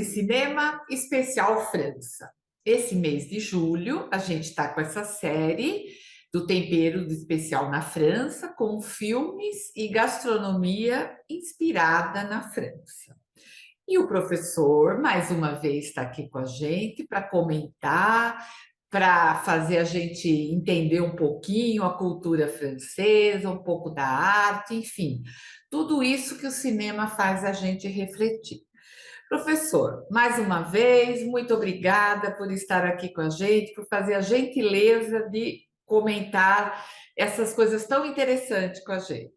de cinema especial França. Esse mês de julho, a gente está com essa série do Tempero do Especial na França, com filmes e gastronomia inspirada na França. E o professor, mais uma vez, está aqui com a gente para comentar, para fazer a gente entender um pouquinho a cultura francesa, um pouco da arte, enfim, tudo isso que o cinema faz a gente refletir. Professor, mais uma vez, muito obrigada por estar aqui com a gente, por fazer a gentileza de comentar essas coisas tão interessantes com a gente.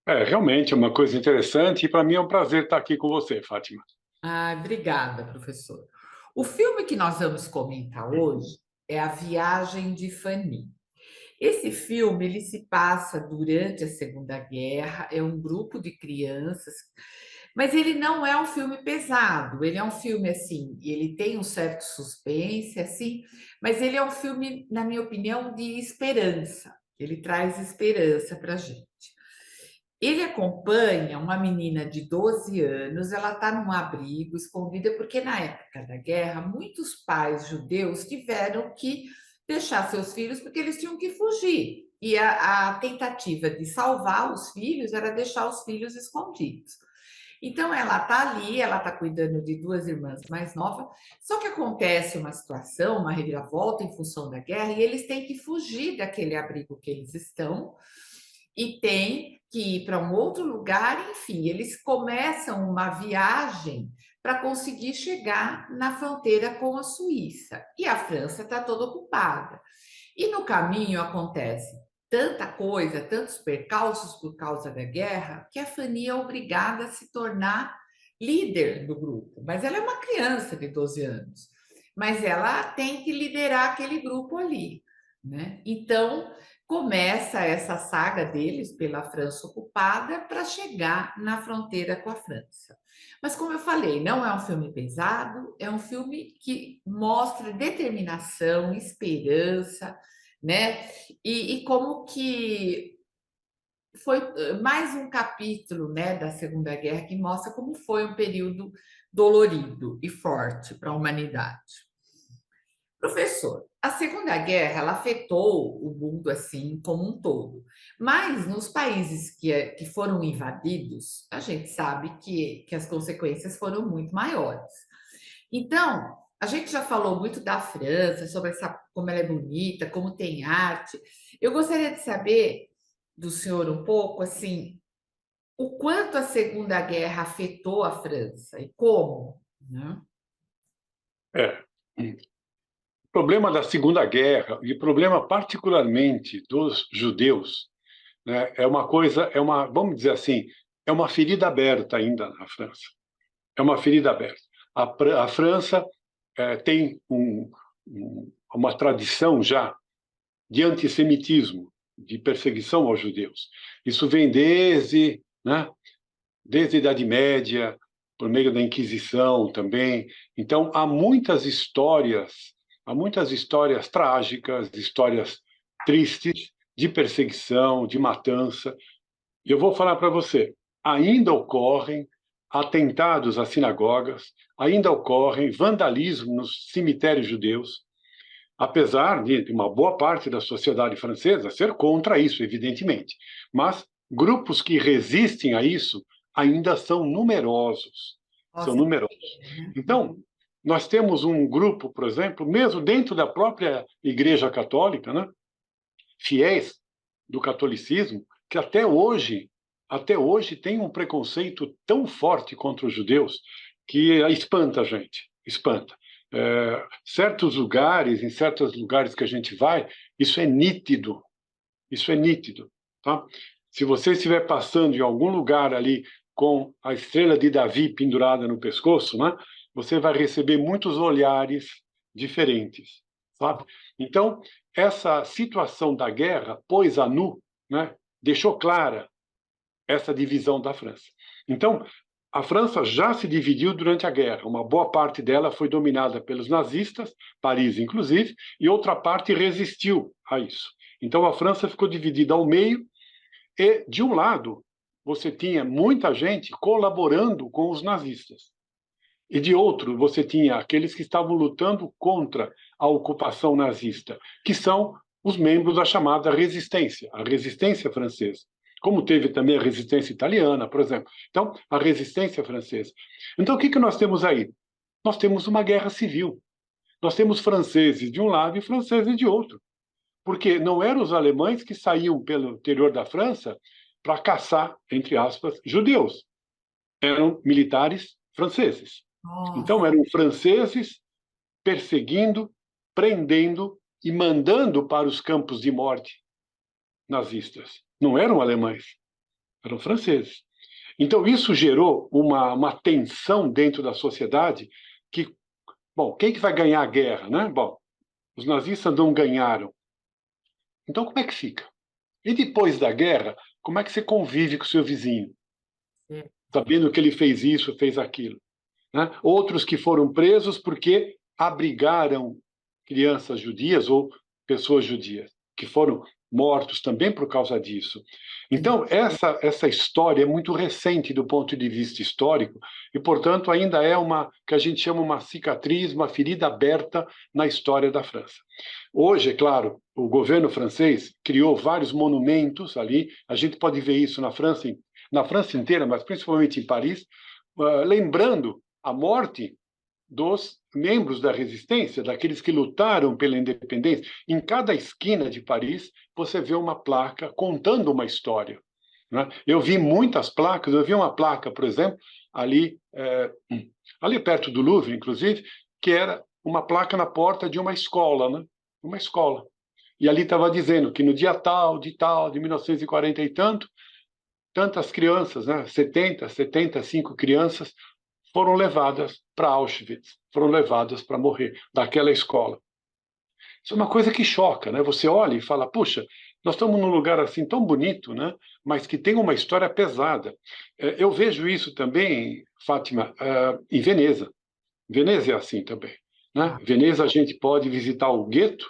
Realmente é uma coisa interessante e para mim é um prazer estar aqui com você, Fátima. Ah, obrigada, professor. O filme que nós vamos comentar hoje é A Viagem de Fanny. Esse filme ele se passa durante a Segunda Guerra, é um grupo de crianças, mas ele não é um filme pesado, ele é um filme assim, ele tem um certo suspense assim, mas ele é um filme, na minha opinião, de esperança. Ele traz esperança para a gente. Ele acompanha uma menina de 12 anos, ela está num abrigo escondida, porque na época da guerra, muitos pais judeus tiveram que deixar seus filhos porque eles tinham que fugir. E a tentativa de salvar os filhos era deixar os filhos escondidos. Então ela está ali, ela está cuidando de duas irmãs mais novas, só que acontece uma situação, uma reviravolta em função da guerra, e eles têm que fugir daquele abrigo que eles estão e têm que ir para um outro lugar, enfim, eles começam uma viagem para conseguir chegar na fronteira com a Suíça. E a França está toda ocupada. E no caminho acontece tanta coisa, tantos percalços por causa da guerra, que a Fanny é obrigada a se tornar líder do grupo. Mas ela é uma criança de 12 anos. Mas ela tem que liderar aquele grupo ali, né? Então, começa essa saga deles pela França ocupada para chegar na fronteira com a França. Mas, como eu falei, não é um filme pesado, é um filme que mostra determinação, esperança, né? E como que foi mais um capítulo, né, da Segunda Guerra que mostra como foi um período dolorido e forte para a humanidade. Professor, a Segunda Guerra ela afetou o mundo assim como um todo, mas nos países que foram invadidos, a gente sabe que as consequências foram muito maiores. Então, a gente já falou muito da França, sobre essa, como ela é bonita, como tem arte. Eu gostaria de saber do senhor um pouco assim, o quanto a Segunda Guerra afetou a França e como, né? É. O problema da Segunda Guerra e o problema particularmente dos judeus, né, vamos dizer assim, é uma ferida aberta ainda na França. É uma ferida aberta. A França tem uma tradição já de antissemitismo, de perseguição aos judeus. Isso vem desde a Idade Média, por meio da Inquisição também. Então, há muitas histórias trágicas, histórias tristes de perseguição, de matança. E eu vou falar para você, ainda ocorrem atentados às sinagogas, ainda ocorrem vandalismo nos cemitérios judeus, apesar de uma boa parte da sociedade francesa ser contra isso, evidentemente. Mas grupos que resistem a isso ainda são numerosos. São Nossa, numerosos. né? Então, nós temos um grupo, por exemplo, mesmo dentro da própria Igreja Católica, né, fiéis do catolicismo, que até hoje tem um preconceito tão forte contra os judeus que espanta a gente, espanta. Em certos lugares que a gente vai, isso é nítido, tá? Se você estiver passando em algum lugar ali com a estrela de Davi pendurada no pescoço, né, você vai receber muitos olhares diferentes, sabe? Então, essa situação da guerra pôs a nu, né, deixou clara essa divisão da França. Então, a França já se dividiu durante a guerra. Uma boa parte dela foi dominada pelos nazistas, Paris inclusive, e outra parte resistiu a isso. Então, a França ficou dividida ao meio e, de um lado, você tinha muita gente colaborando com os nazistas. E de outro, você tinha aqueles que estavam lutando contra a ocupação nazista, que são os membros da chamada resistência, a resistência francesa. Como teve também a resistência italiana, por exemplo. Então, a resistência francesa. Então, o que nós temos aí? Nós temos uma guerra civil. Nós temos franceses de um lado e franceses de outro. Porque não eram os alemães que saíam pelo interior da França para caçar, entre aspas, judeus. Eram militares franceses. Então, Nossa, eram franceses perseguindo, prendendo e mandando para os campos de morte nazistas. Não eram alemães, eram franceses. Então, isso gerou uma tensão dentro da sociedade que, bom, quem que vai ganhar a guerra, né? Bom, os nazistas não ganharam. Então, como é que fica? E depois da guerra, como é que você convive com o seu vizinho? é. Sabendo que ele fez isso, fez aquilo. Né? Outros que foram presos porque abrigaram crianças judias ou pessoas judias, que foram mortos também por causa disso. Sim. Então, essa história é muito recente do ponto de vista histórico e, portanto, ainda é uma que a gente chama uma cicatriz, uma ferida aberta na história da França. Hoje, é claro, o governo francês criou vários monumentos ali, a gente pode ver isso na França inteira, mas principalmente em Paris, lembrando a morte dos membros da resistência, daqueles que lutaram pela independência. Em cada esquina de Paris, você vê uma placa contando uma história. Né? Eu vi muitas placas, eu vi uma placa, por exemplo, ali perto do Louvre, inclusive, que era uma placa na porta de uma escola, né? Uma escola. E ali estava dizendo que no dia tal, de 1940 e tanto, tantas crianças, né? 75 crianças, foram levadas para Auschwitz, foram levadas para morrer daquela escola. Isso é uma coisa que choca, né? Você olha e fala, puxa, nós estamos num lugar assim tão bonito, né? Mas que tem uma história pesada. Eu vejo isso também, Fátima, em Veneza. Veneza é assim também, né? Ah, Veneza a gente pode visitar o gueto,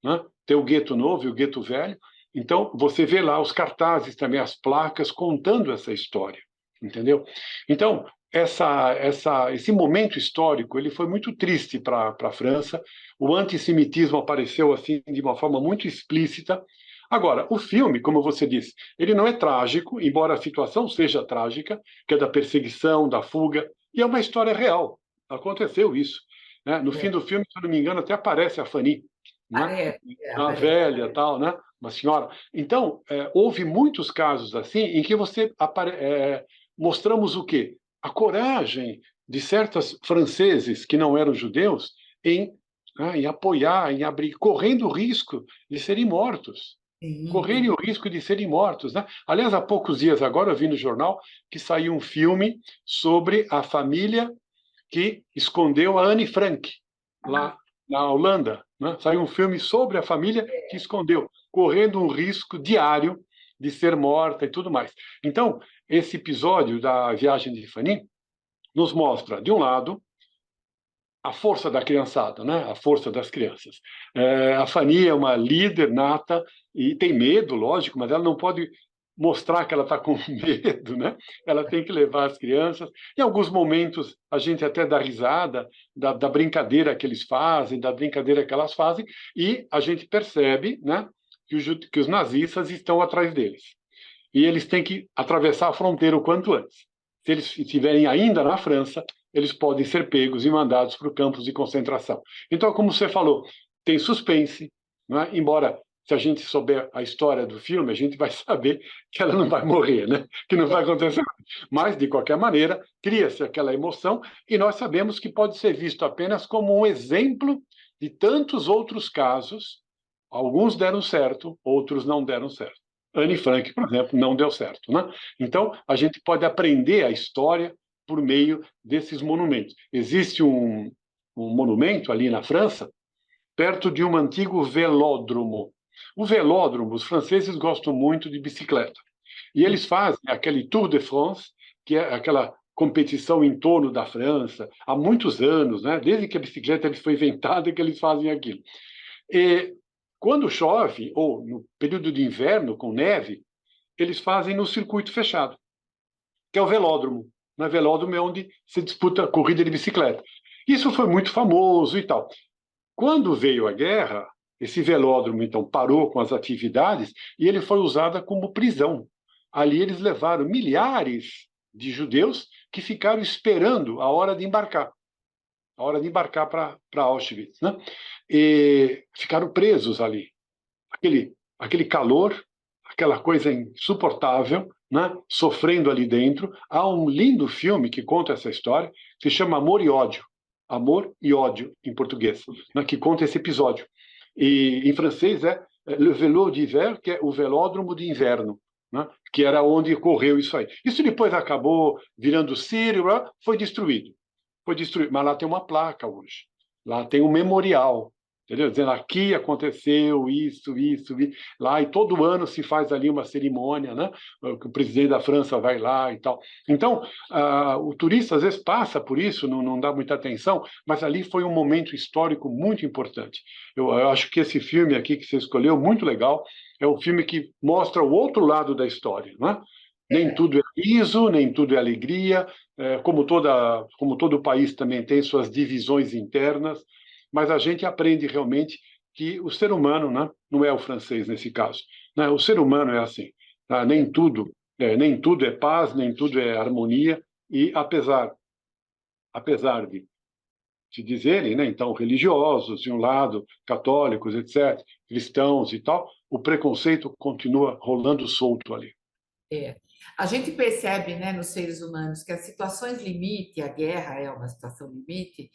né? Tem o gueto novo e o gueto velho. Então, você vê lá os cartazes também, as placas contando essa história, entendeu? Então, esse momento histórico ele foi muito triste para a França. O antissemitismo apareceu assim de uma forma muito explícita. Agora, o filme, como você disse, ele não é trágico, embora a situação seja trágica, que é da perseguição, da fuga, e é uma história real. Aconteceu isso. Né? No fim é. do filme, se eu não me engano, até aparece a Fanny, né? Parece, Uma parece. velha, tal, né? Uma senhora. Então, houve muitos casos assim em que mostramos o quê? A coragem de certos franceses que não eram judeus em apoiar, em abrir, correndo o risco de serem mortos. Sim, Correrem o risco de serem mortos. Né? Aliás, há poucos dias agora eu vi no jornal que saiu um filme sobre a família que escondeu a Anne Frank, ah, lá na Holanda. Né? Saiu um filme sobre a família que escondeu, correndo um risco diário de ser morta e tudo mais. Então, esse episódio da viagem de Fanny nos mostra, de um lado, a força da criançada, né? A força das crianças. A Fanny é uma líder nata e tem medo, lógico, mas ela não pode mostrar que ela está com medo, né? Ela tem que levar as crianças. Em alguns momentos a gente até dá risada da brincadeira que eles fazem, da brincadeira que elas fazem, e a gente percebe, né, que os nazistas estão atrás deles. E eles têm que atravessar a fronteira o quanto antes. Se eles estiverem ainda na França, eles podem ser pegos e mandados para os campos de concentração. Então, como você falou, tem suspense, não é? Embora, se a gente souber a história do filme, a gente vai saber que ela não vai morrer, né? Que não vai acontecer nada. Mas, de qualquer maneira, cria-se aquela emoção e nós sabemos que pode ser visto apenas como um exemplo de tantos outros casos. Alguns deram certo, outros não deram certo. Anne Frank, por exemplo, não deu certo. Né? Então, a gente pode aprender a história por meio desses monumentos. Existe um monumento ali na França, perto de um antigo velódromo. O velódromo, os franceses gostam muito de bicicleta. E sim. eles fazem aquele Tour de France, que é aquela competição em torno da França, há muitos anos, né? Desde que a bicicleta foi inventada que eles fazem aquilo. E quando chove, ou no período de inverno, com neve, eles fazem no circuito fechado, que é o velódromo. Na velódromo é onde se disputa corrida de bicicleta. Isso foi muito famoso e tal. Quando veio a guerra, esse velódromo, então, parou com as atividades e ele foi usado como prisão. Ali eles levaram milhares de judeus que ficaram esperando a hora de embarcar para Auschwitz, né? E ficaram presos ali. Aquele calor, aquela coisa insuportável, né? Sofrendo ali dentro. Há um lindo filme que conta essa história, que se chama Amor e Ódio. Amor e Ódio, em português, né? Que conta esse episódio. E em francês é Le Vélo d'Hiver, que é o velódromo de inverno, né? Que era onde ocorreu isso aí. Isso depois acabou virando Sírio, foi destruído. Foi destruído, mas lá tem uma placa hoje. Lá tem um memorial, entendeu? Dizendo aqui aconteceu isso, lá, e todo ano se faz ali uma cerimônia, né? O presidente da França vai lá e tal. Então, o turista às vezes passa por isso, não dá muita atenção, mas ali foi um momento histórico muito importante. Eu acho que esse filme aqui que você escolheu, muito legal, é um filme que mostra o outro lado da história, né? Nem tudo é riso, nem tudo é alegria, como todo país também tem suas divisões internas, mas a gente aprende realmente que o ser humano, né, não é o francês nesse caso, né, o ser humano é assim, tá? Nem tudo é paz, nem tudo é harmonia, e apesar de se dizerem, né, então, religiosos, de um lado, católicos, etc., cristãos e tal, o preconceito continua rolando solto ali. É. A gente percebe, né, nos seres humanos que as situações limite, a guerra é uma situação limite,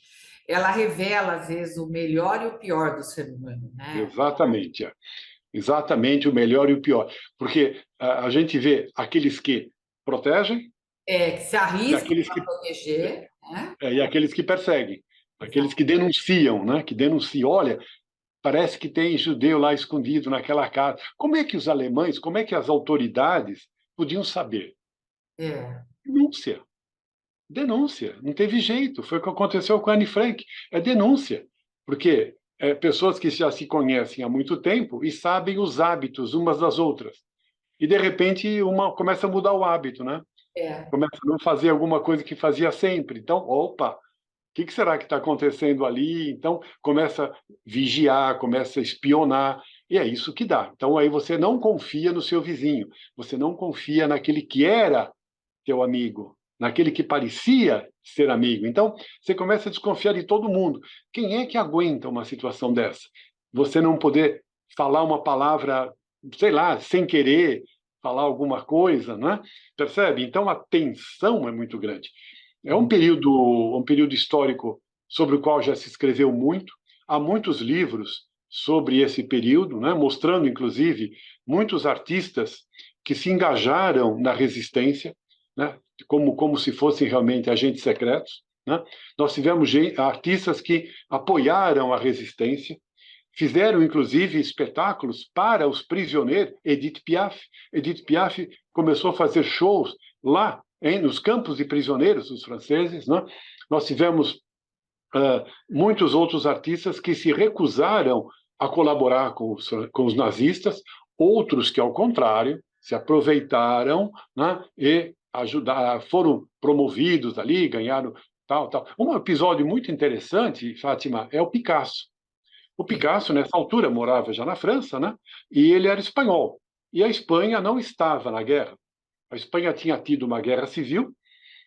ela revela, às vezes, o melhor e o pior do ser humano, né? Exatamente, exatamente o melhor e o pior. Porque a gente vê aqueles que protegem Que se e arriscam aqueles para que, proteger, né? e aqueles que perseguem, aqueles Exato. que denunciam, né? Que denunciam. Olha, parece que tem judeu lá escondido naquela casa. Como é que os alemães, como é que as autoridades podiam saber? É, Denúncia. Denúncia. Não teve jeito. Foi o que aconteceu com a Anne Frank. É denúncia. Porque pessoas que já se conhecem há muito tempo e sabem os hábitos umas das outras. E, de repente, uma começa a mudar o hábito, né? é. Começa a não fazer alguma coisa que fazia sempre. Então, opa, o que será que está acontecendo ali? Então, começa a vigiar, começa a espionar, e é isso que dá. Então, aí você não confia no seu vizinho, você não confia naquele que era teu amigo, naquele que parecia ser amigo. Então, você começa a desconfiar de todo mundo. Quem é que aguenta uma situação dessa? Você não poder falar uma palavra, sei lá, sem querer falar alguma coisa, né? Percebe? Então, a tensão é muito grande. É um período histórico sobre o qual já se escreveu muito. Há muitos livros sobre esse período, né? Mostrando, inclusive, muitos artistas que se engajaram na resistência, né? Como se fossem realmente agentes secretos, né? Nós tivemos artistas que apoiaram a resistência, fizeram inclusive espetáculos para os prisioneiros. Edith Piaf começou a fazer shows lá nos campos de prisioneiros dos franceses, né? Nós tivemos muitos outros artistas que se recusaram a colaborar com os nazistas, outros que, ao contrário, se aproveitaram, né, e foram promovidos ali, ganharam tal, tal. Um episódio muito interessante, Fátima, é o Picasso. O Picasso, nessa altura, morava já na França, né, e ele era espanhol. E a Espanha não estava na guerra. A Espanha tinha tido uma guerra civil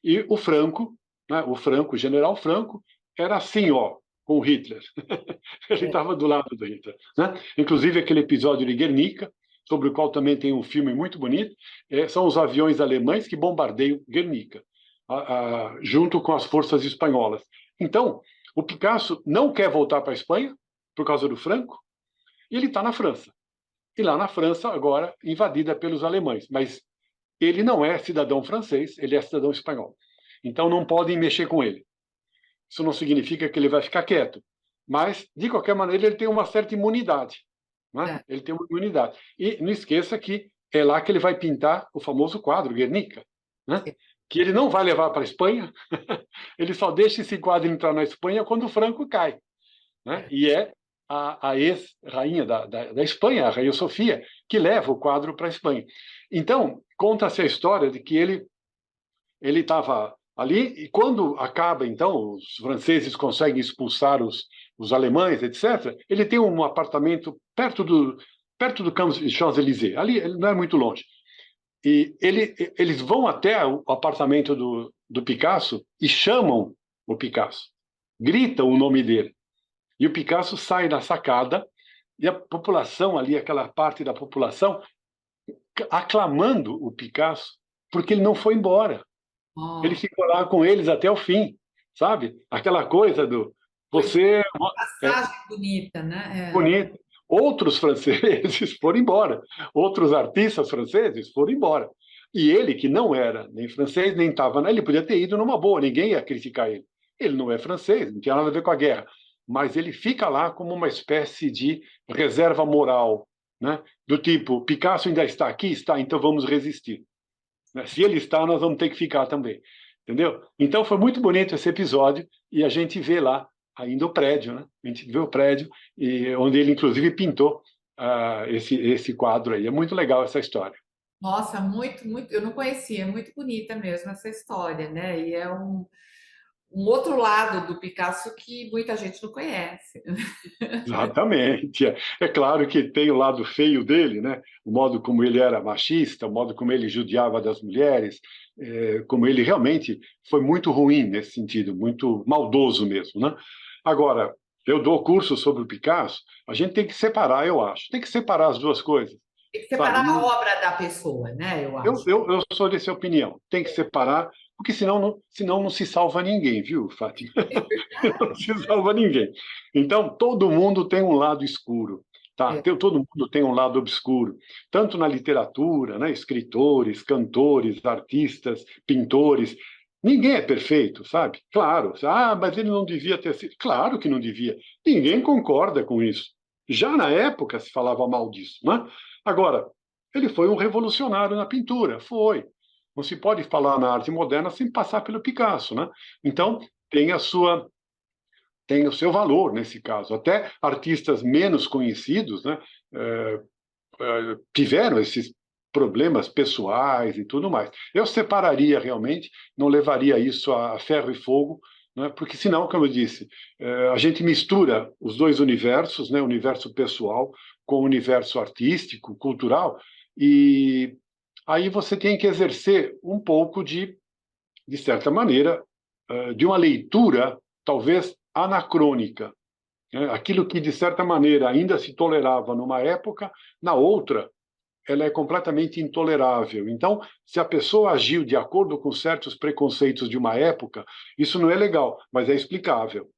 e o Franco, né, o general Franco, era assim, ó, com Hitler. Ele É. estava do lado do Hitler, né? Inclusive aquele episódio de Guernica, sobre o qual também tem um filme muito bonito, são os aviões alemães que bombardeiam Guernica, junto com as forças espanholas. Então, o Picasso não quer voltar para a Espanha por causa do Franco, e ele está na França. E lá na França, agora, invadida pelos alemães. Mas ele não é cidadão francês, ele é cidadão espanhol. Então não podem mexer com ele. Isso não significa que ele vai ficar quieto, mas, de qualquer maneira, ele tem uma certa imunidade. Né? É. Ele tem uma imunidade. E não esqueça que é lá que ele vai pintar o famoso quadro, Guernica, né? Que ele não vai levar para a Espanha, ele só deixa esse quadro entrar na Espanha quando o Franco cai. Né? E é a ex-rainha da Espanha, a Rainha Sofia, que leva o quadro para a Espanha. Então, conta-se a história de que ele estava ali, e quando acaba, então, os franceses conseguem expulsar os alemães, etc., ele tem um apartamento perto do Champs-Élysées, ali ele não é muito longe. E eles vão até o apartamento do Picasso e chamam o Picasso, gritam o nome dele. E o Picasso sai da sacada e a população ali, aquela parte da população, aclamando o Picasso, porque ele não foi embora. Ele Oh, ficou lá com eles até o fim, sabe? Aquela coisa do foi você é passagem bonita, né? bonito. Outros franceses foram embora, outros artistas franceses foram embora. E ele, que não era nem francês, nem estava, ele podia ter ido numa boa, ninguém ia criticar ele. Ele não é francês, não tinha nada a ver com a guerra, mas ele fica lá como uma espécie de reserva moral, né? Do tipo, Picasso ainda está aqui? Está, então vamos resistir. Se ele está, nós vamos ter que ficar também. Entendeu? Então foi muito bonito esse episódio e a gente vê lá ainda o prédio, né? A gente vê o prédio e onde ele inclusive pintou esse quadro aí. É muito legal essa história. Nossa, muito, muito. Eu não conhecia, é muito bonita mesmo essa história, né? E é um outro lado do Picasso que muita gente não conhece. Exatamente. É claro que tem o lado feio dele, né? O modo como ele era machista, o modo como ele judiava das mulheres, como ele realmente foi muito ruim nesse sentido, muito maldoso mesmo, né? Agora, eu dou curso sobre o Picasso, a gente tem que separar, eu acho, tem que separar as duas coisas, Tem que sabe? separar a obra da pessoa, né? Eu Eu, acho. eu, eu sou dessa opinião, tem que separar, porque senão não se salva ninguém, viu, Fátima? Não se salva ninguém. Então, todo mundo tem um lado escuro, tá? É, Todo mundo tem um lado obscuro, tanto na literatura, né? Escritores, cantores, artistas, pintores. Ninguém é perfeito, sabe? Claro. Mas ele não devia ter sido. Claro que não devia. Ninguém concorda com isso. Já na época se falava mal disso, né? Agora, ele foi um revolucionário na pintura, foi. Não se pode falar na arte moderna sem passar pelo Picasso, né? Então, tem a sua tem o seu valor nesse caso. Até artistas menos conhecidos, né, tiveram esses problemas pessoais e tudo mais. Eu separaria realmente, não levaria isso a ferro e fogo, né, porque senão, como eu disse, a gente mistura os dois universos, né, o universo pessoal com o universo artístico, cultural, e aí você tem que exercer um pouco de certa maneira, de uma leitura talvez anacrônica, né? Aquilo que, de certa maneira, ainda se tolerava numa época, na outra, ela é completamente intolerável. Então, se a pessoa agiu de acordo com certos preconceitos de uma época, isso não é legal, mas é explicável.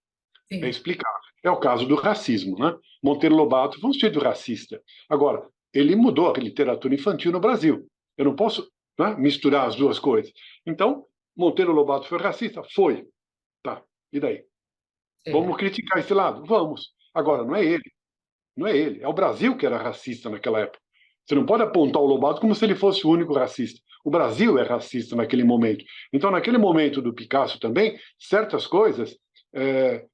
É sim. explicável. É o caso do racismo, né? Monteiro Lobato foi um sujeito racista. Agora, ele mudou a literatura infantil no Brasil. Eu não posso, né, misturar as duas coisas. Então, Monteiro Lobato foi racista? Foi. Tá. E daí? É. Vamos criticar esse lado? Vamos. Agora, não é ele. Não é ele. É o Brasil que era racista naquela época. Você não pode apontar o Lobato como se ele fosse o único racista. O Brasil é racista naquele momento. Então, naquele momento do Picasso também, certas coisas é,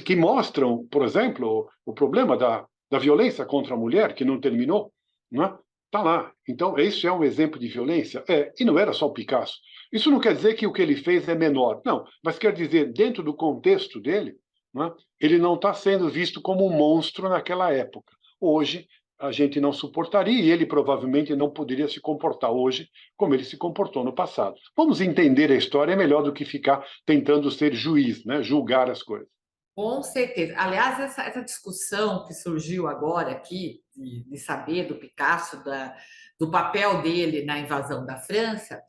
que mostram, por exemplo, o problema da violência contra a mulher, que não terminou, não é? Está lá. Então, isso é um exemplo de violência? É, e não era só o Picasso. Isso não quer dizer que o que ele fez é menor, não, mas quer dizer, dentro do contexto dele, não é? Ele não está sendo visto como um monstro naquela época. Hoje, a gente não suportaria e ele provavelmente não poderia se comportar hoje como ele se comportou no passado. Vamos entender a história é melhor do que ficar tentando ser juiz, né? Julgar as coisas. Com certeza. Aliás, essa discussão que surgiu agora aqui, de saber do Picasso, do papel dele na invasão da França,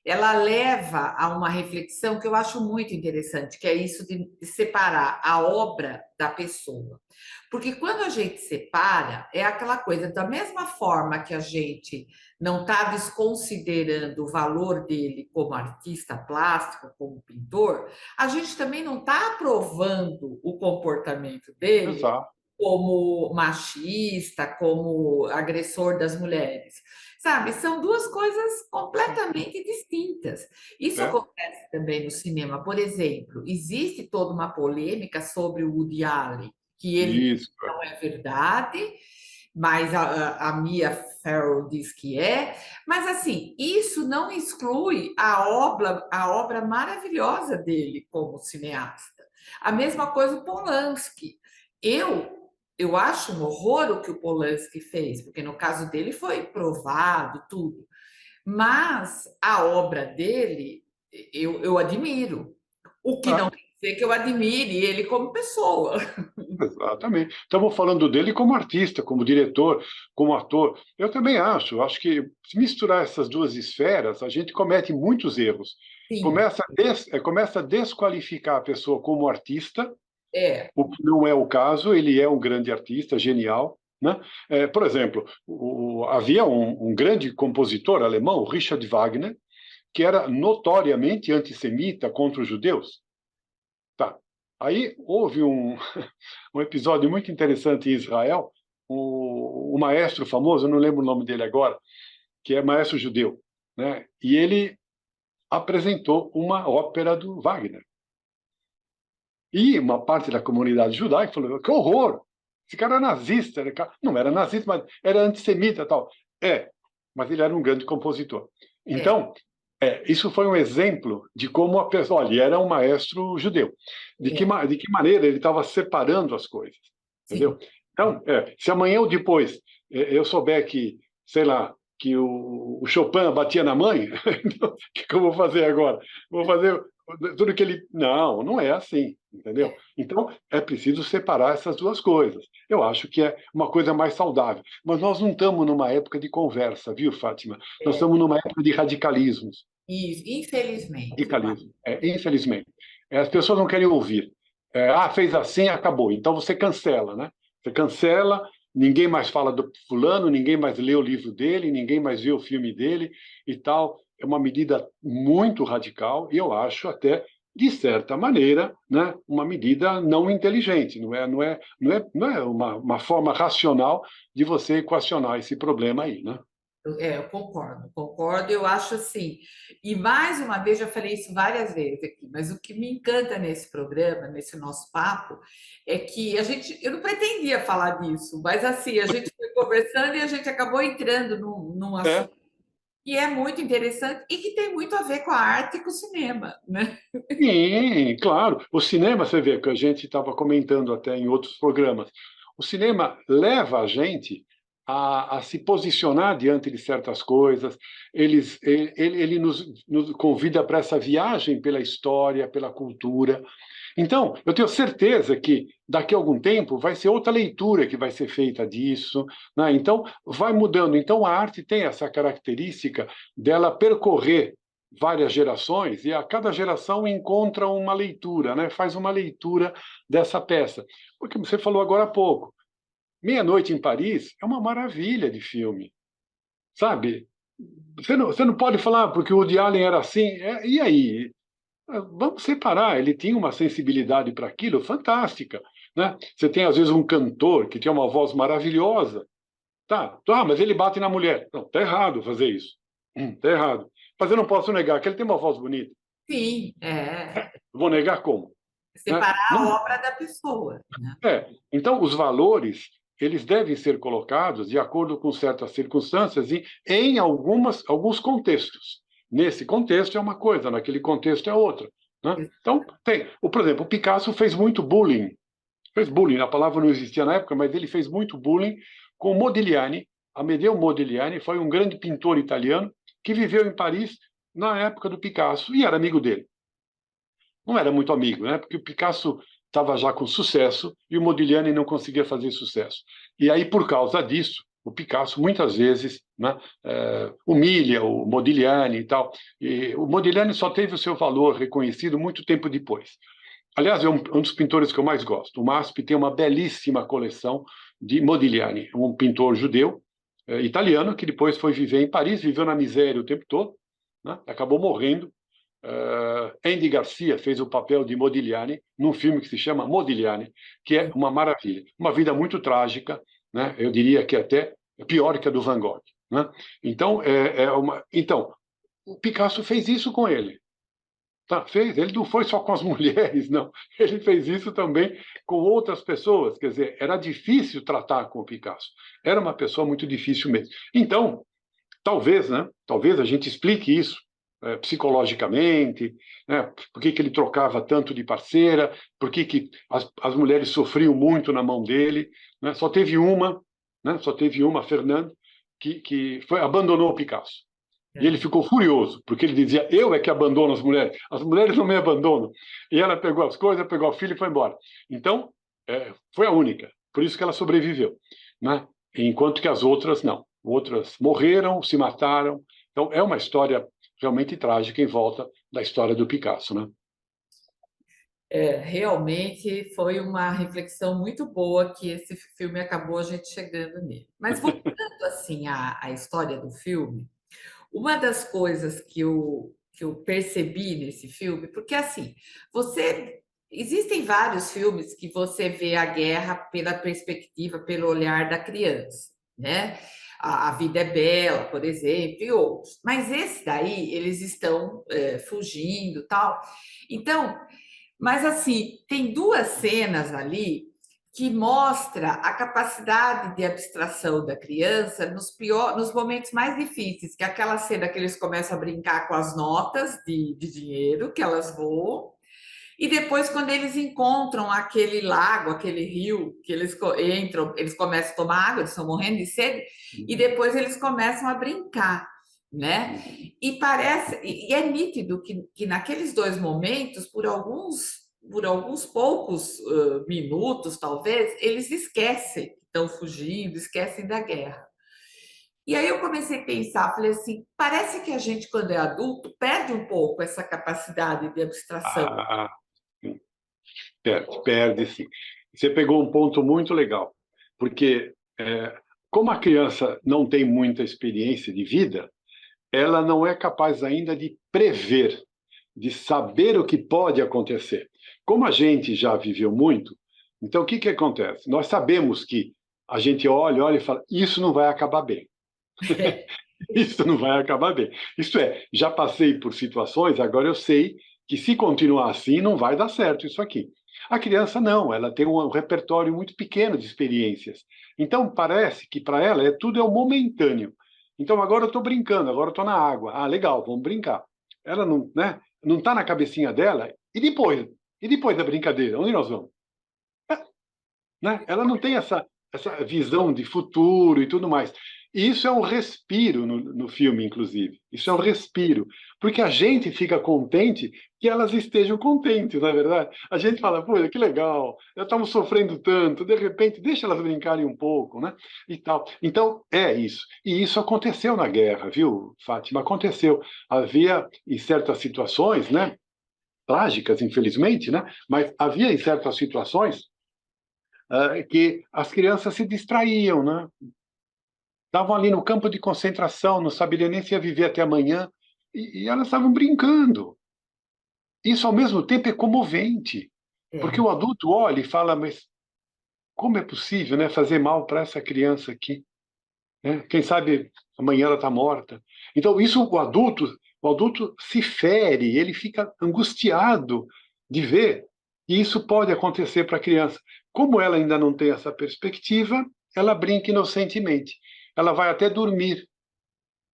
ela leva a uma reflexão que eu acho muito interessante, que é isso de separar a obra da pessoa. Porque quando a gente separa, é aquela coisa, da mesma forma que a gente não está desconsiderando o valor dele como artista plástico, como pintor, a gente também não está aprovando o comportamento dele Exato. como machista, como agressor das mulheres. Sabe, são duas coisas completamente distintas. Isso É, acontece também no cinema. Por exemplo, existe toda uma polêmica sobre o Woody Allen, que ele diz isso. que não é verdade, mas a Mia Farrow diz que é. Mas, assim, isso não exclui a obra maravilhosa dele como cineasta. A mesma coisa o Polanski. Eu acho um horror o que o Polanski fez, porque no caso dele foi provado tudo. Mas a obra dele eu admiro. O que não Ah, quer dizer que eu admire ele como pessoa. exatamente. Estamos falando dele como artista, como diretor, como ator. Eu também acho que se misturar essas duas esferas, a gente comete muitos erros. Sim, Começa a desqualificar a pessoa como artista, é. o que não é o caso, ele é um grande artista, genial. Né? Por exemplo, havia um grande compositor alemão, Richard Wagner, que era notoriamente antissemita contra os judeus. Tá. Aí houve um episódio muito interessante em Israel. O maestro famoso, eu não lembro o nome dele agora, que é maestro judeu, né? E ele apresentou uma ópera do Wagner. E uma parte da comunidade judaica falou: que horror! Esse cara é nazista. Não era nazista, mas era antissemita tal. Mas ele era um grande compositor. É, Então, isso foi um exemplo de como a pessoa. Olha, ele era um maestro judeu. é, De que maneira ele estava separando as coisas. Entendeu? sim. Então, se amanhã ou depois eu souber que, sei lá, que o Chopin batia na mãe, então, o que eu vou fazer agora? Vou fazer tudo que ele. Não, não é assim, entendeu? É, Então, é preciso separar essas duas coisas. Eu acho que é uma coisa mais saudável. Mas nós não estamos numa época de conversa, viu, Fátima? Nós é. estamos numa época de radicalismos. Isso, infelizmente, eu acho. Radicalismo, infelizmente. As pessoas não querem ouvir. Fez assim, acabou. Então você cancela, né? Você cancela, ninguém mais fala do fulano, ninguém mais lê o livro dele, ninguém mais vê o filme dele e tal. É uma medida muito radical e eu acho até, de certa maneira, né, uma medida não inteligente. Não é uma forma racional de você equacionar esse problema aí, né? Eu concordo, eu acho assim. E mais uma vez, já falei isso várias vezes aqui, mas o que me encanta nesse programa, nesse nosso papo, é que eu não pretendia falar disso, mas assim, a gente foi conversando e a gente acabou entrando num É, assunto que é muito interessante e que tem muito a ver com a arte e com o cinema, né? sim, claro. O cinema, você vê, que a gente estava comentando até em outros programas, o cinema leva a gente a se posicionar diante de certas coisas, ele nos convida para essa viagem pela história, pela cultura. Então, eu tenho certeza que daqui a algum tempo vai ser outra leitura que vai ser feita disso, né? Então, vai mudando. Então, a arte tem essa característica dela percorrer várias gerações e a cada geração encontra uma leitura, né? Faz uma leitura dessa peça. Porque você falou agora há pouco, Meia-Noite em Paris é uma maravilha de filme, sabe? Você não pode falar porque o Woody Allen era assim. E aí? Vamos separar. Ele tinha uma sensibilidade para aquilo fantástica, né? Você tem às vezes um cantor que tem uma voz maravilhosa, tá, mas ele bate na mulher. Não, tá errado fazer isso. Tá errado. Mas eu não posso negar que ele tem uma voz bonita. Sim, é Vou negar como? Né? separar Não, a obra da pessoa, né? Então, os valores eles devem ser colocados de acordo com certas circunstâncias e em alguns contextos. Nesse contexto é uma coisa, naquele contexto é outra. Né? Então, por exemplo, o Picasso fez muito bullying. Fez bullying, a palavra não existia na época, mas ele fez muito bullying com Modigliani. Amedeo Modigliani foi um grande pintor italiano que viveu em Paris na época do Picasso e era amigo dele. Não era muito amigo, né? Porque o Picasso estava já com sucesso e o Modigliani não conseguia fazer sucesso. E aí, por causa disso, o Picasso muitas vezes, né, humilha o Modigliani e tal. E o Modigliani só teve o seu valor reconhecido muito tempo depois. Aliás, é um dos pintores que eu mais gosto. O MASP tem uma belíssima coleção de Modigliani, um pintor judeu, italiano, que depois foi viver em Paris, viveu na miséria o tempo todo, né? Acabou morrendo. Andy Garcia fez o papel de Modigliani num filme que se chama Modigliani, que é uma maravilha. Uma vida muito trágica, né? Eu diria que até pior que a do Van Gogh. Né? Então, então, o Picasso fez isso com ele. Tá, fez. Ele não foi só com as mulheres, não. Ele fez isso também com outras pessoas. Quer dizer, era difícil tratar com o Picasso. Era uma pessoa muito difícil mesmo. Então, talvez, né? Talvez a gente explique isso psicologicamente, né? Por que ele trocava tanto de parceira, por que as mulheres sofriam muito na mão dele, né? Só teve uma, né? Só teve uma, Fernanda, que abandonou o Picasso. E ele É. ficou furioso, porque ele dizia, eu é que abandono as mulheres não me abandonam. E ela pegou as coisas, pegou o filho e foi embora. Então, foi a única, por isso que ela sobreviveu, né? Enquanto que as outras não. Outras morreram, se mataram. Então, é uma história realmente trágica em volta da história do Picasso, né? Realmente foi uma reflexão muito boa que esse filme acabou a gente chegando nele. Mas voltando assim à história do filme, uma das coisas que eu percebi nesse filme, porque assim, existem vários filmes que você vê a guerra pela perspectiva, pelo olhar da criança, né? A Vida é Bela, por exemplo, e outros. Mas esse daí, eles estão fugindo, tal. Então, mas assim, tem duas cenas ali que mostra a capacidade de abstração da criança nos momentos mais difíceis, que é aquela cena que eles começam a brincar com as notas de dinheiro, que elas voam, e depois quando eles encontram aquele lago, aquele rio, que entram, eles começam a tomar água, eles estão morrendo de sede, e depois eles começam a brincar, né? E parece, e é nítido que naqueles dois momentos, por alguns poucos minutos, talvez, eles esquecem que estão fugindo, esquecem da guerra. E aí eu comecei a pensar, falei assim, parece que a gente, quando é adulto, perde um pouco essa capacidade de abstração. Ah, sim. Perde, sim. Você pegou um ponto muito legal, porque como a criança não tem muita experiência de vida, ela não é capaz ainda de prever, de saber o que pode acontecer. Como a gente já viveu muito, então o que que acontece? Nós sabemos que a gente olha, olha e fala, isso não vai acabar bem. Isso não vai acabar bem. Isto é, já passei por situações, agora eu sei que se continuar assim, não vai dar certo isso aqui. A criança não, ela tem um repertório muito pequeno de experiências. Então parece que para ela tudo é o momentâneo. Então agora eu estou brincando, agora eu estou na água. Ah, legal, vamos brincar. Ela não, né, não está na cabecinha dela. E depois? E depois da brincadeira? Onde nós vamos? Né? Ela não tem essa visão de futuro e tudo mais. E isso é um respiro no filme, inclusive. Isso é um respiro. Porque a gente fica contente que elas estejam contentes, não é verdade? A gente fala, pô, que legal, já estamos sofrendo tanto, de repente, deixa elas brincarem um pouco, né? E tal. Então, é isso. E isso aconteceu na guerra, viu, Fátima? Aconteceu. Havia, em certas situações, né? Trágicas, infelizmente, né? Mas havia, em certas situações, que as crianças se distraíam, né? Estavam ali no campo de concentração, não saberiam nem se ia viver até amanhã, e elas estavam brincando. Isso, ao mesmo tempo, é comovente, porque É, o adulto olha e fala, mas como é possível, né, fazer mal para essa criança aqui? Né? Quem sabe amanhã ela está morta. Então, isso o adulto se fere, ele fica angustiado de ver que isso pode acontecer para a criança. Como ela ainda não tem essa perspectiva, ela brinca inocentemente. Ela vai até dormir,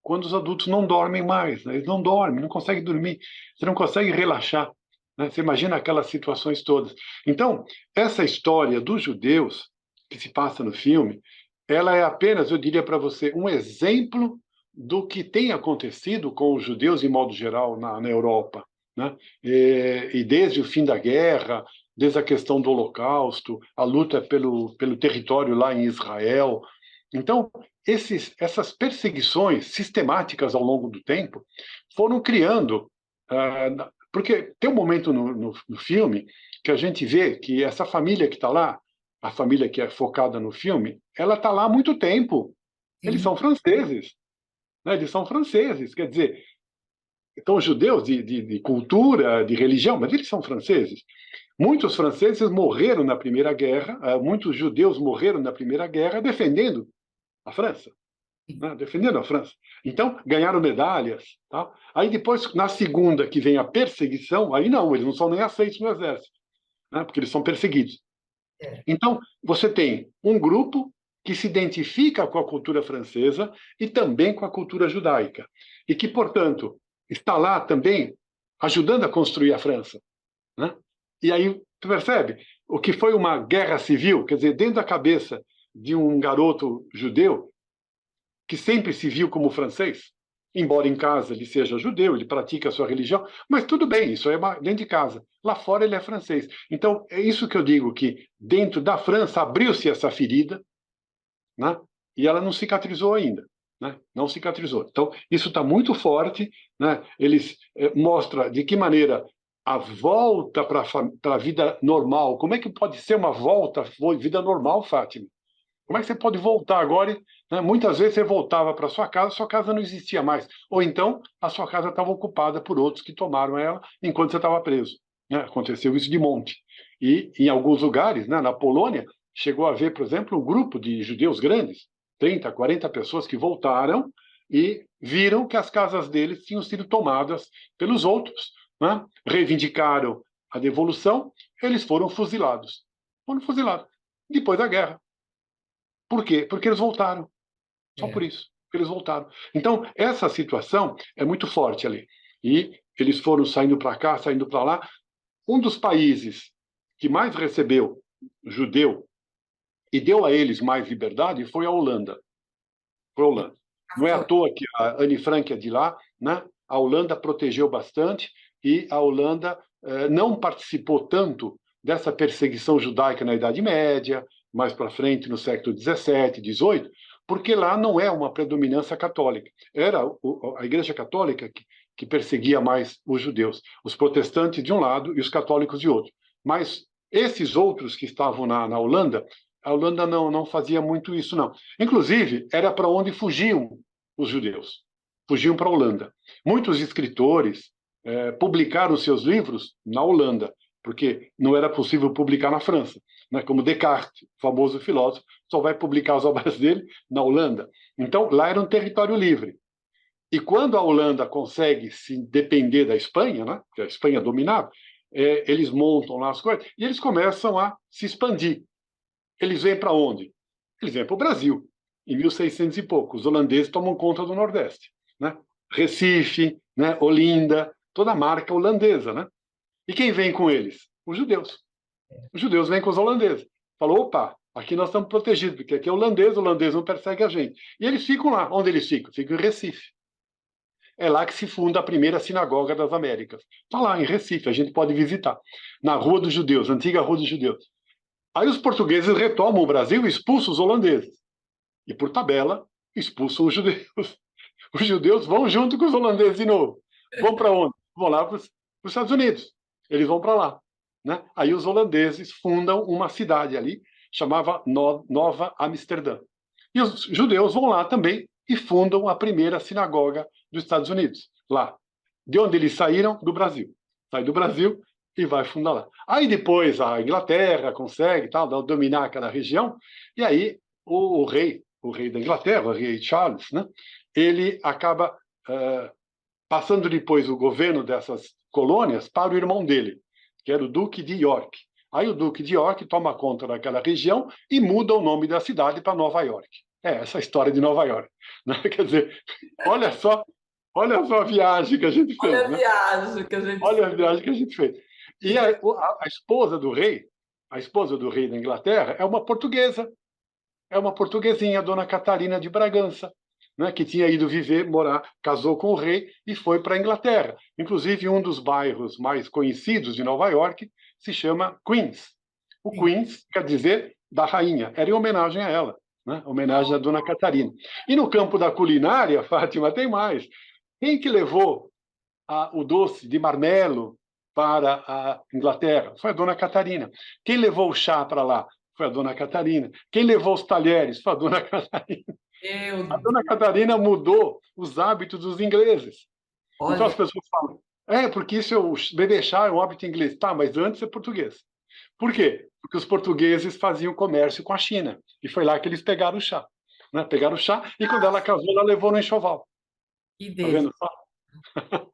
quando os adultos não dormem mais, né? Eles não dormem, não conseguem dormir, você não consegue relaxar. Né? Você imagina aquelas situações todas. Então, essa história dos judeus, que se passa no filme, ela é apenas, eu diria para você, um exemplo do que tem acontecido com os judeus, em modo geral, na Europa. Né? E desde o fim da guerra, desde a questão do Holocausto, a luta pelo território lá em Israel. Então, essas perseguições sistemáticas ao longo do tempo foram criando. Porque tem um momento no filme que a gente vê que essa família que está lá, a família que é focada no filme, ela está lá há muito tempo. Eles sim, são franceses, né? Eles são franceses, quer dizer, são judeus de cultura, de religião, mas eles são franceses. Muitos franceses morreram na Primeira Guerra, muitos judeus morreram na Primeira Guerra defendendo a França. né? Defenderam a França. Então, ganharam medalhas. Tá? Aí depois, na segunda, que vem a perseguição, aí não, eles não são nem aceitos no exército, né? Porque eles são perseguidos. É, Então, você tem um grupo que se identifica com a cultura francesa e também com a cultura judaica, e que, portanto, está lá também ajudando a construir a França, né? E aí, tu percebe? O que foi uma guerra civil, quer dizer, dentro da cabeça de um garoto judeu, que sempre se viu como francês, embora em casa ele seja judeu, ele pratica a sua religião, mas tudo bem, isso é dentro de casa. Lá fora ele é francês. Então, é isso que eu digo, que dentro da França abriu-se essa ferida, né? E ela não cicatrizou ainda. Né? Não cicatrizou. Então, isso está muito forte. Né? Eles mostram de que maneira a volta para a vida normal, como é que pode ser uma volta à vida normal, Fátima? Como é que você pode voltar agora? Né? Muitas vezes você voltava para sua casa não existia mais. Ou então a sua casa estava ocupada por outros que tomaram ela enquanto você estava preso. Né? Aconteceu isso de monte. E em alguns lugares, né, na Polônia, chegou a haver, por exemplo, um grupo de judeus grandes, 30, 40 pessoas que voltaram e viram que as casas deles tinham sido tomadas pelos outros. Né? Reivindicaram a devolução, eles foram fuzilados. Foram fuzilados. Depois da guerra. Por quê? Porque eles voltaram. Só por é. isso. Porque eles voltaram. Então, essa situação é muito forte ali. E eles foram saindo para cá, saindo para lá. Um dos países que mais recebeu judeu e deu a eles mais liberdade foi a Holanda. Foi a Holanda. Não é à toa que a Anne Frank é de lá, né? A Holanda protegeu bastante e a Holanda não participou tanto dessa perseguição judaica na Idade Média, mais para frente no século XVII, XVIII, porque lá não é uma predominância católica. Era a Igreja Católica que perseguia mais os judeus, os protestantes de um lado e os católicos de outro. Mas esses outros que estavam na Holanda, a Holanda não fazia muito isso, não. Inclusive, era para onde fugiam os judeus. Fugiam para a Holanda. Muitos escritores publicaram seus livros na Holanda, porque não era possível publicar na França. Né? Como Descartes, famoso filósofo, só vai publicar as obras dele na Holanda. Então, lá era um território livre. E quando a Holanda consegue se depender da Espanha, né? Que a Espanha dominava, eles montam lá as coisas e eles começam a se expandir. Eles vêm para onde? Eles vêm para o Brasil, em 1600 e pouco. Os holandeses tomam conta do Nordeste. Né? Recife, né? Olinda, toda a marca holandesa. Né? E quem vem com eles? Os judeus. Os judeus vêm com os holandeses. Falou, opa, aqui nós estamos protegidos, porque aqui é holandês, o holandês não persegue a gente. E eles ficam lá. Onde eles ficam? Ficam em Recife. É lá que se funda a primeira sinagoga das Américas. Está lá, em Recife, a gente pode visitar. Na Rua dos Judeus, antiga Rua dos Judeus. Aí os portugueses retomam o Brasil e expulsam os holandeses. E, por tabela, expulsam os judeus. Os judeus vão junto com os holandeses de novo. Vão para onde? Vão lá para os Estados Unidos. Eles vão para lá. Né? Aí os holandeses fundam uma cidade ali, chamava Nova Amsterdã. E os judeus vão lá também e fundam a primeira sinagoga dos Estados Unidos, lá. De onde eles saíram? Do Brasil. Sai do Brasil e vai fundar lá. Aí depois a Inglaterra consegue dominar aquela região, e aí o rei da Inglaterra, o rei Charles, né, ele acaba passando depois o governo dessas colônias para o irmão dele, que era o Duque de York. Aí o Duque de York toma conta daquela região e muda o nome da cidade para Nova York. Essa história de Nova York. Né? Quer dizer, olha só, olha só a viagem que a gente Olha fez. a Né? viagem que a gente Olha a fez. viagem que a gente fez. E a esposa do rei, a esposa do rei da Inglaterra, é uma portuguesa. É uma portuguesinha, a dona Catarina de Bragança, né, que tinha ido morar, casou com o rei e foi para a Inglaterra. Inclusive, um dos bairros mais conhecidos de Nova York se chama Queens. O Sim. Queens quer dizer da rainha, era em homenagem a ela, né? Homenagem à dona Catarina. E no campo da culinária, Fátima, tem mais. Quem que levou o doce de marmelo para a Inglaterra? Foi a dona Catarina. Quem levou o chá para lá? Foi a dona Catarina. Quem levou os talheres? Foi a dona Catarina. Meu A Deus, dona Catarina mudou os hábitos dos ingleses. Então as olha, pessoas falam, porque isso o beber chá é um hábito inglês. Tá, mas antes é português. Por quê? Porque os portugueses faziam comércio com a China. E foi lá que eles pegaram o chá. né? Pegaram o chá e quando ela casou, ela levou no enxoval. Que Tá delícia. vendo só?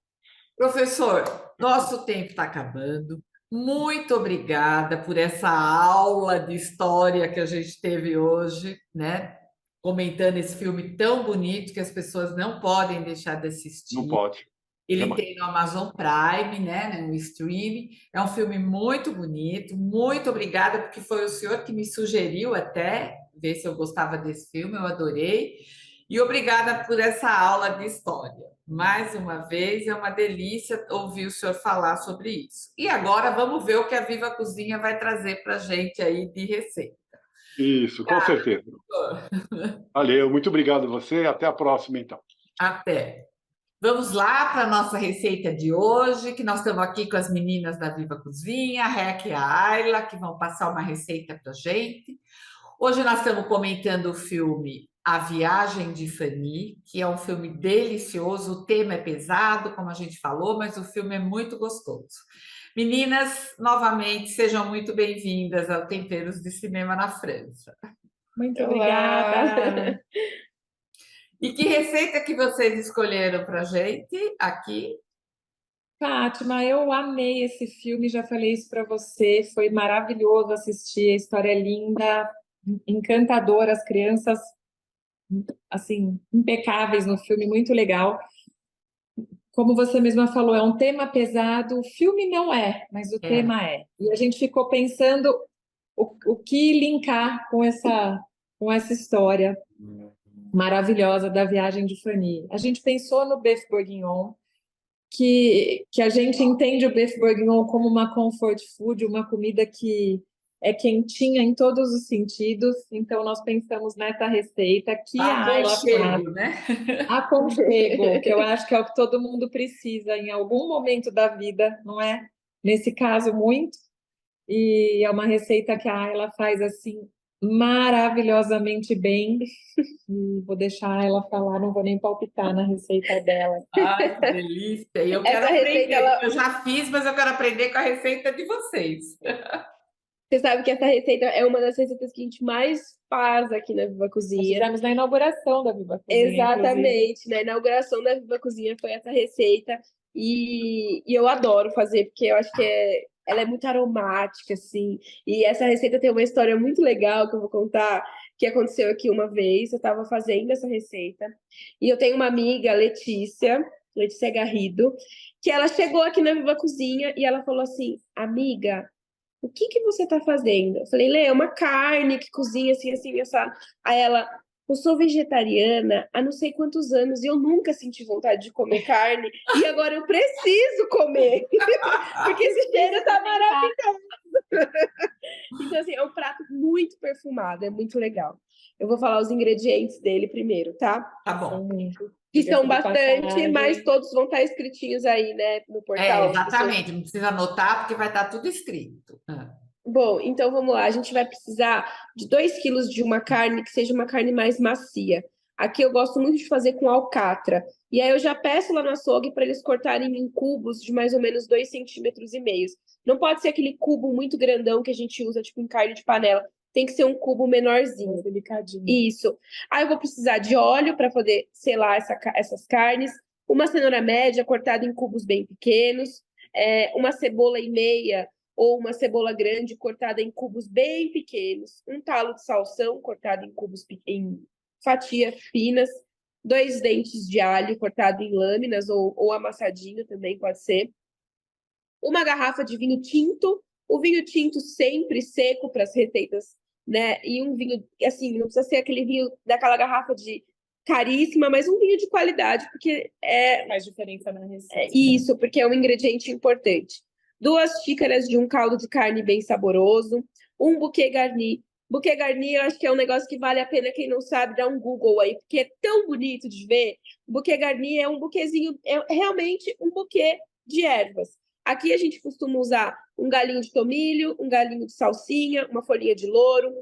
Professor, nosso tempo está acabando. Muito obrigada por essa aula de história que a gente teve hoje, né? Comentando esse filme tão bonito que as pessoas não podem deixar de Não assistir. pode. Ele Jamais. tem no Amazon Prime, né, no streaming. É um filme muito bonito. Muito obrigada, porque foi o senhor que me sugeriu até ver se eu gostava desse filme. Eu adorei. E obrigada por essa aula de história. Mais uma vez, é uma delícia ouvir o senhor falar sobre isso. E agora vamos ver o que a Viva Cozinha vai trazer para a gente aí de receita. Isso, com certeza. Valeu, muito obrigado a você. Até a próxima, então. Até. Vamos lá para a nossa receita de hoje, que nós estamos aqui com as meninas da Viva Cozinha, a Rec e a Ayla, que vão passar uma receita para a gente. Hoje nós estamos comentando o filme A Viagem de Fanny, que é um filme delicioso, o tema é pesado, como a gente falou, mas o filme é muito gostoso. Meninas, novamente, sejam muito bem-vindas ao Temperos de Cinema na França. Muito Olá! obrigada. E que receita que vocês escolheram para a gente aqui? Fátima, eu amei esse filme, já falei isso para você, foi maravilhoso assistir, a história é linda, encantadora, as crianças, assim, impecáveis no filme, muito legal. Como você mesma falou, é um tema pesado, o filme não é, mas o tema é. E a gente ficou pensando o que linkar com essa história maravilhosa da Viagem de Fanny. A gente pensou no Beef Bourguignon, que a gente entende o Beef Bourguignon como uma comfort food, uma comida que é quentinha em todos os sentidos. Então, nós pensamos nessa receita que a Ayla faz. Aconchego, né? Aconchego, que eu acho que é o que todo mundo precisa em algum momento da vida, não é? Nesse caso, muito. E é uma receita que a Ayla faz assim maravilhosamente bem. E vou deixar ela falar, não vou nem palpitar na receita dela. Ai, que delícia! E eu quero Essa aprender, receita, ela... eu já fiz, mas eu quero aprender com a receita de vocês. Você sabe que essa receita é uma das receitas que a gente mais faz aqui na Viva Nós Cozinha. fizemos na inauguração da Viva Cozinha. Exatamente, Inclusive. na inauguração da Viva Cozinha foi essa receita. E eu adoro fazer, porque eu acho que ela é muito aromática, assim. E essa receita tem uma história muito legal que eu vou contar, que aconteceu aqui uma vez. Eu estava fazendo essa receita. E eu tenho uma amiga, Letícia Garrido, que ela chegou aqui na Viva Cozinha e ela falou assim: amiga, o que você tá fazendo? Eu falei, Lê, é uma carne que cozinha assim, assim, assado. Aí ela, eu sou vegetariana há não sei quantos anos e eu nunca senti vontade de comer carne e agora eu preciso comer, porque esse cheiro tá maravilhoso. Então, assim, é um prato muito perfumado, é muito legal. Eu vou falar os ingredientes dele primeiro, tá? Tá bom. Que são bastante, mas todos vão estar escritinhos aí, né, no portal. Exatamente, não precisa anotar porque vai estar tudo escrito. Bom, então vamos lá. A gente vai precisar de 2 quilos de uma carne que seja uma carne mais macia. Aqui eu gosto muito de fazer com alcatra. E aí eu já peço lá no açougue para eles cortarem em cubos de mais ou menos 2,5 centímetros. Não pode ser aquele cubo muito grandão que a gente usa tipo em carne de panela. Tem que ser um cubo menorzinho. Delicadinho. Isso. Aí eu vou precisar de óleo para poder selar essas carnes. Uma cenoura média cortada em cubos bem pequenos. Uma cebola e meia ou uma cebola grande cortada em cubos bem pequenos, um talo de salsão cortado em cubos em fatias finas, 2 dentes de alho cortado em lâminas ou amassadinho também pode ser, uma garrafa de vinho tinto, o vinho tinto sempre seco para as receitas, né? E um vinho, assim, não precisa ser aquele vinho daquela garrafa de caríssima, mas um vinho de qualidade, porque faz diferença na receita. Isso, porque é um ingrediente importante. 2 xícaras de um caldo de carne bem saboroso, um buquê garni. Buquê garni, eu acho que é um negócio que vale a pena, quem não sabe, dar um Google aí, porque é tão bonito de ver. Buquê garni é um buquezinho, é realmente um buquê de ervas. Aqui a gente costuma usar um galinho de tomilho, um galinho de salsinha, uma folhinha de louro,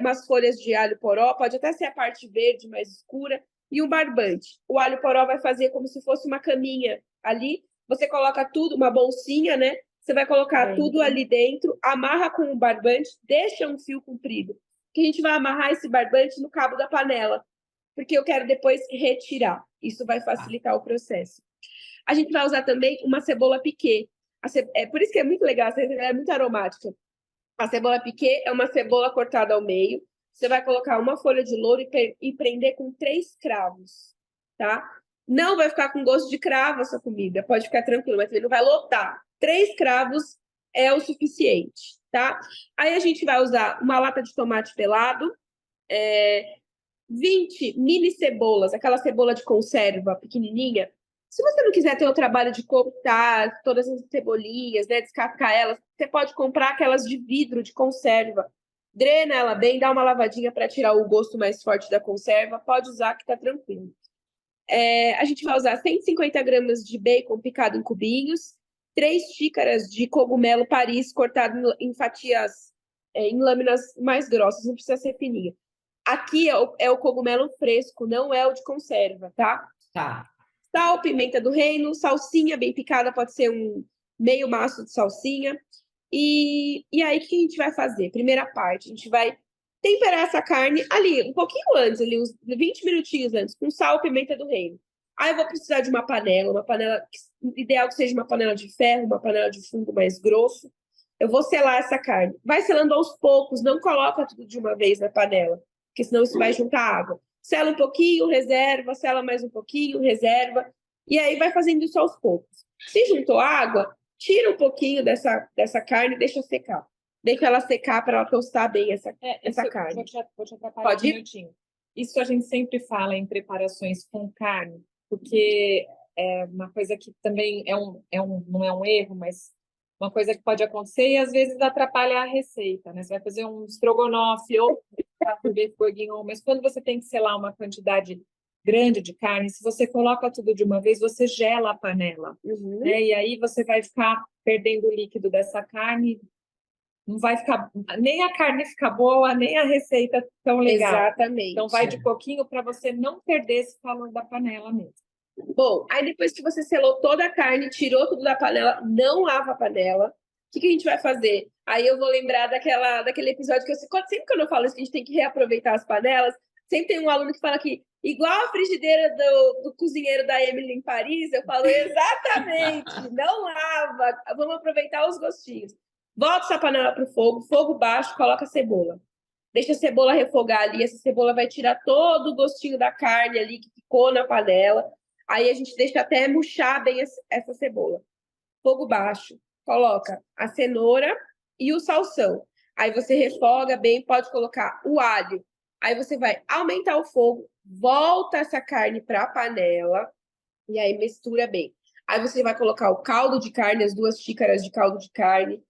umas folhas de alho poró, pode até ser a parte verde mais escura, e um barbante. O alho poró vai fazer como se fosse uma caminha ali. Você coloca tudo, uma bolsinha, né? Você vai colocar tudo ali dentro, amarra com o barbante, deixa um fio comprido que a gente vai amarrar esse barbante no cabo da panela, porque eu quero depois retirar. Isso vai facilitar o processo. A gente vai usar também uma cebola piquê. É por isso que é muito legal, ela é muito aromática. A cebola piquê é uma cebola cortada ao meio. Você vai colocar uma folha de louro e prender com 3 cravos, tá? Não vai ficar com gosto de cravo essa comida, pode ficar tranquilo, mas ele não vai lotar. 3 cravos é o suficiente, tá? Aí a gente vai usar uma lata de tomate pelado, 20 mini cebolas, aquela cebola de conserva pequenininha. Se você não quiser ter o trabalho de cortar todas as cebolinhas, né, descascar elas, você pode comprar aquelas de vidro de conserva. Drena ela bem, dá uma lavadinha para tirar o gosto mais forte da conserva. Pode usar que tá tranquilo. A gente vai usar 150 gramas de bacon picado em cubinhos, 3 xícaras de cogumelo Paris cortado em fatias, em lâminas mais grossas, não precisa ser fininha. Aqui é o cogumelo fresco, não é o de conserva, tá? Tá. Sal, pimenta do reino, salsinha bem picada, pode ser um meio maço de salsinha. E aí, o que a gente vai fazer? Primeira parte, a gente vai temperar essa carne ali, um pouquinho antes, ali, uns 20 minutinhos antes, com sal, pimenta do reino. Aí eu vou precisar de uma panela ideal que seja uma panela de ferro, uma panela de fundo mais grosso. Eu vou selar essa carne. Vai selando aos poucos, não coloca tudo de uma vez na panela, porque senão isso vai juntar água. Sela um pouquinho, reserva, sela mais um pouquinho, reserva. E aí vai fazendo isso aos poucos. Se juntou água, tira um pouquinho dessa carne e deixa secar. Deixa ela secar para ela tostar bem essa carne. Vou te atrapalhar Pode um ir? minutinho. Isso a gente sempre fala em preparações com carne, porque é uma coisa que também não é um erro, mas uma coisa que pode acontecer e às vezes atrapalha a receita, né? Você vai fazer um estrogonofe ou beef bourguignon, mas quando você tem que selar uma quantidade grande de carne, se você coloca tudo de uma vez, você gela a panela, né? E aí você vai ficar perdendo o líquido dessa carne, não vai ficar, nem a carne fica boa, nem a receita tão legal. Exatamente. Então vai de pouquinho para você não perder esse calor da panela mesmo. Bom, aí depois que você selou toda a carne, tirou tudo da panela, não lava a panela. O que a gente vai fazer? Aí eu vou lembrar daquele episódio que sempre que eu falo isso, que a gente tem que reaproveitar as panelas, sempre tem um aluno que fala que, igual a frigideira do cozinheiro da Emily em Paris, eu falo exatamente, não lava, vamos aproveitar os gostinhos. Volta essa panela para o fogo baixo, coloca a cebola. Deixa a cebola refogar ali, essa cebola vai tirar todo o gostinho da carne ali que ficou na panela. Aí a gente deixa até murchar bem essa cebola. Fogo baixo, coloca a cenoura e o salsão. Aí você refoga bem, pode colocar o alho. Aí você vai aumentar o fogo, volta essa carne para a panela e aí mistura bem. Aí você vai colocar o caldo de carne, as 2 xícaras de caldo de carne.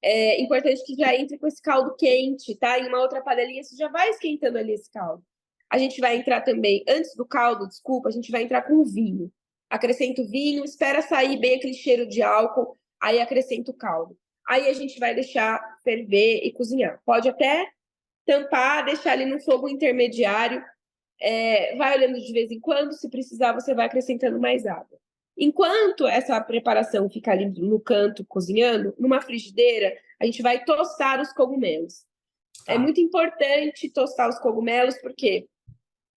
É importante que já entre com esse caldo quente, tá? Em uma outra panelinha, você já vai esquentando ali esse caldo. A gente vai entrar também, antes do caldo, desculpa, a gente vai entrar com o vinho. Acrescenta o vinho, espera sair bem aquele cheiro de álcool, aí acrescenta o caldo. Aí a gente vai deixar ferver e cozinhar. Pode até tampar, deixar ali no fogo intermediário. Vai olhando de vez em quando, se precisar, você vai acrescentando mais água. Enquanto essa preparação fica ali no canto cozinhando, numa frigideira, a gente vai tostar os cogumelos. É muito importante tostar os cogumelos, porque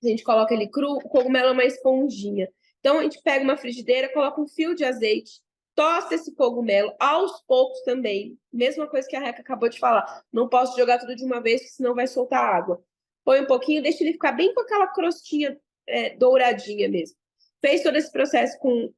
a gente coloca ele cru, o cogumelo é uma esponjinha. Então, a gente pega uma frigideira, coloca um fio de azeite, tosta esse cogumelo aos poucos também. Mesma coisa que a Reca acabou de falar. Não posso jogar tudo de uma vez, porque senão vai soltar água. Põe um pouquinho, deixa ele ficar bem com aquela crostinha douradinha mesmo. Fez todo esse processo com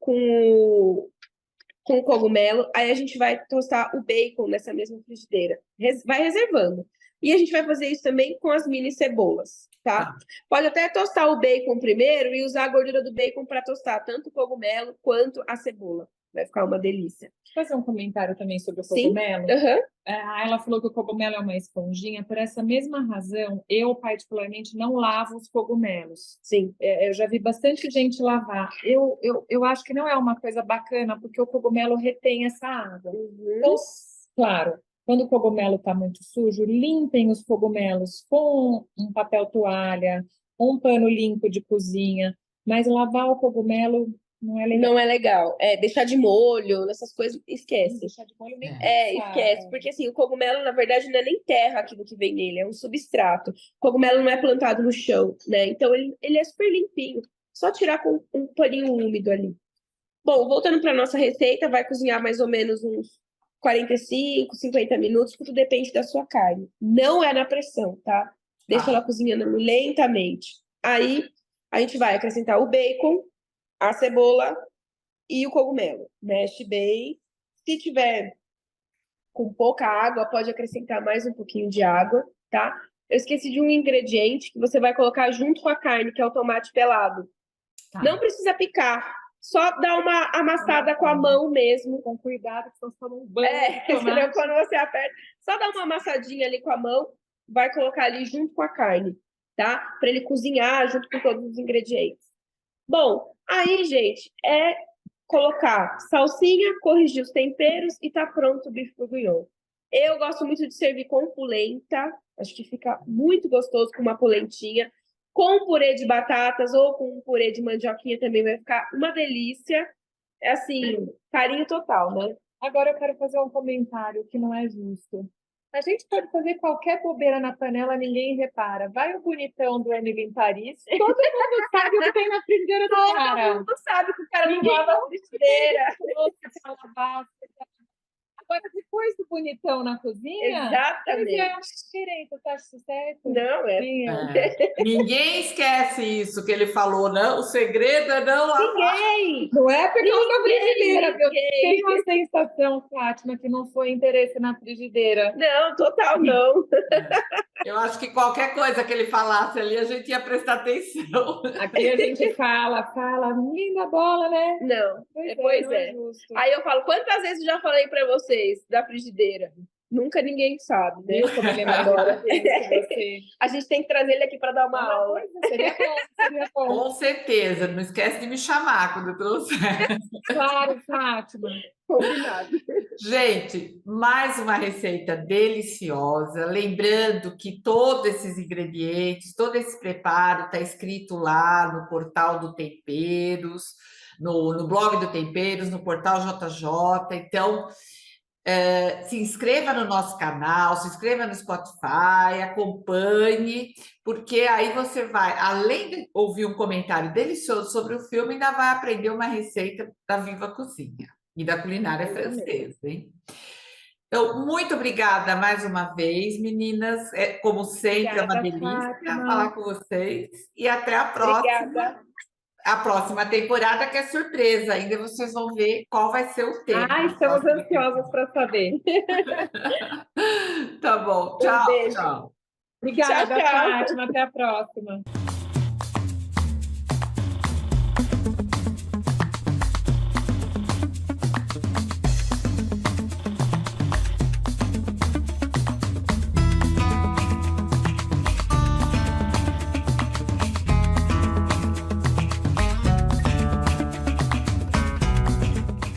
o cogumelo, aí a gente vai tostar o bacon nessa mesma frigideira. Vai reservando. E a gente vai fazer isso também com as mini cebolas, tá? Pode até tostar o bacon primeiro e usar a gordura do bacon para tostar tanto o cogumelo quanto a cebola. Vai ficar uma delícia. Vou fazer um comentário também sobre o Sim. cogumelo. Uhum. Ela falou que o cogumelo é uma esponjinha. Por essa mesma razão, eu particularmente não lavo os cogumelos. Sim. Eu já vi bastante gente lavar. Eu acho que não é uma coisa bacana, porque o cogumelo retém essa água. Então, claro, quando o cogumelo está muito sujo, limpem os cogumelos com um papel toalha, um pano limpo de cozinha. Mas lavar o cogumelo Não é legal. Não é legal. Deixar de molho, nessas coisas, esquece. Deixar de molho nem Esquece. Porque assim, o cogumelo, na verdade, não é nem terra aquilo que vem nele, é um substrato. O cogumelo não é plantado no chão, né? Então ele é super limpinho. Só tirar com um paninho úmido ali. Bom, voltando para nossa receita, vai cozinhar mais ou menos uns 45, 50 minutos, tudo depende da sua carne. Não é na pressão, tá? Deixa ela cozinhando lentamente. Aí a gente vai acrescentar o bacon, a cebola e o cogumelo. Mexe bem. Se tiver com pouca água, pode acrescentar mais um pouquinho de água, tá? Eu esqueci de um ingrediente que você vai colocar junto com a carne, que é o tomate pelado. Tá. Não precisa picar, só dá uma amassada com a mão mesmo. Com cuidado, que senão você toma um banho de Senão tomate. quando você aperta, só dá uma amassadinha ali com a mão, vai colocar ali junto com a carne, tá? Para ele cozinhar junto com todos os ingredientes. Bom, aí, gente, é colocar salsinha, corrigir os temperos e tá pronto o bife bourguignon. Eu gosto muito de servir com polenta, acho que fica muito gostoso com uma polentinha. Com purê de batatas ou com purê de mandioquinha também vai ficar uma delícia. É assim, carinho total, né? Agora eu quero fazer um comentário que não é justo. A gente pode fazer qualquer bobeira na panela, ninguém repara. Vai o bonitão do Emily em Paris, todo mundo sabe o que tem na frigideira do cara. Todo mundo sabe que o cara não Ninguém lava a frigideira. Agora, depois do bonitão na cozinha, Exatamente. é uma diferença, tá certo? Não, é. Sim, Ninguém esquece isso que ele falou, não? O segredo é não lavar. Ninguém! Não é por causa da frigideira. Eu Ninguém. tenho uma sensação, Fátima, que não foi interesse na frigideira. Não, total não. Eu acho que qualquer coisa que ele falasse ali, a gente ia prestar atenção. Aqui a gente fala, linda bola, né? Não, Pois pois não é. justo. Aí eu falo, quantas vezes eu já falei pra vocês da frigideira? Nunca ninguém sabe, né? Viu como ele é Agora, você. a gente tem que trazer ele aqui para dar uma aula. Seria bom, seria bom. Com certeza. Não esquece de me chamar quando eu trouxer. Claro, Fátima. Combinado. Gente, mais uma receita deliciosa. Lembrando que todos esses ingredientes, todo esse preparo está escrito lá no portal do Temperos, no blog do Temperos, no portal JJ. Então, se inscreva no nosso canal, se inscreva no Spotify, acompanhe, porque aí você vai, além de ouvir um comentário delicioso sobre o filme, ainda vai aprender uma receita da Viva Cozinha e da culinária francesa, hein? Então, muito obrigada mais uma vez, meninas. Como sempre, é uma delícia falar com vocês. E até a próxima. Obrigada. A próxima temporada, que é surpresa. Ainda vocês vão ver qual vai ser o tema. Estamos ansiosas para saber. Tá bom. Tchau, beijo. tchau. Obrigada, Tchau, tchau. Fátima. Até a próxima.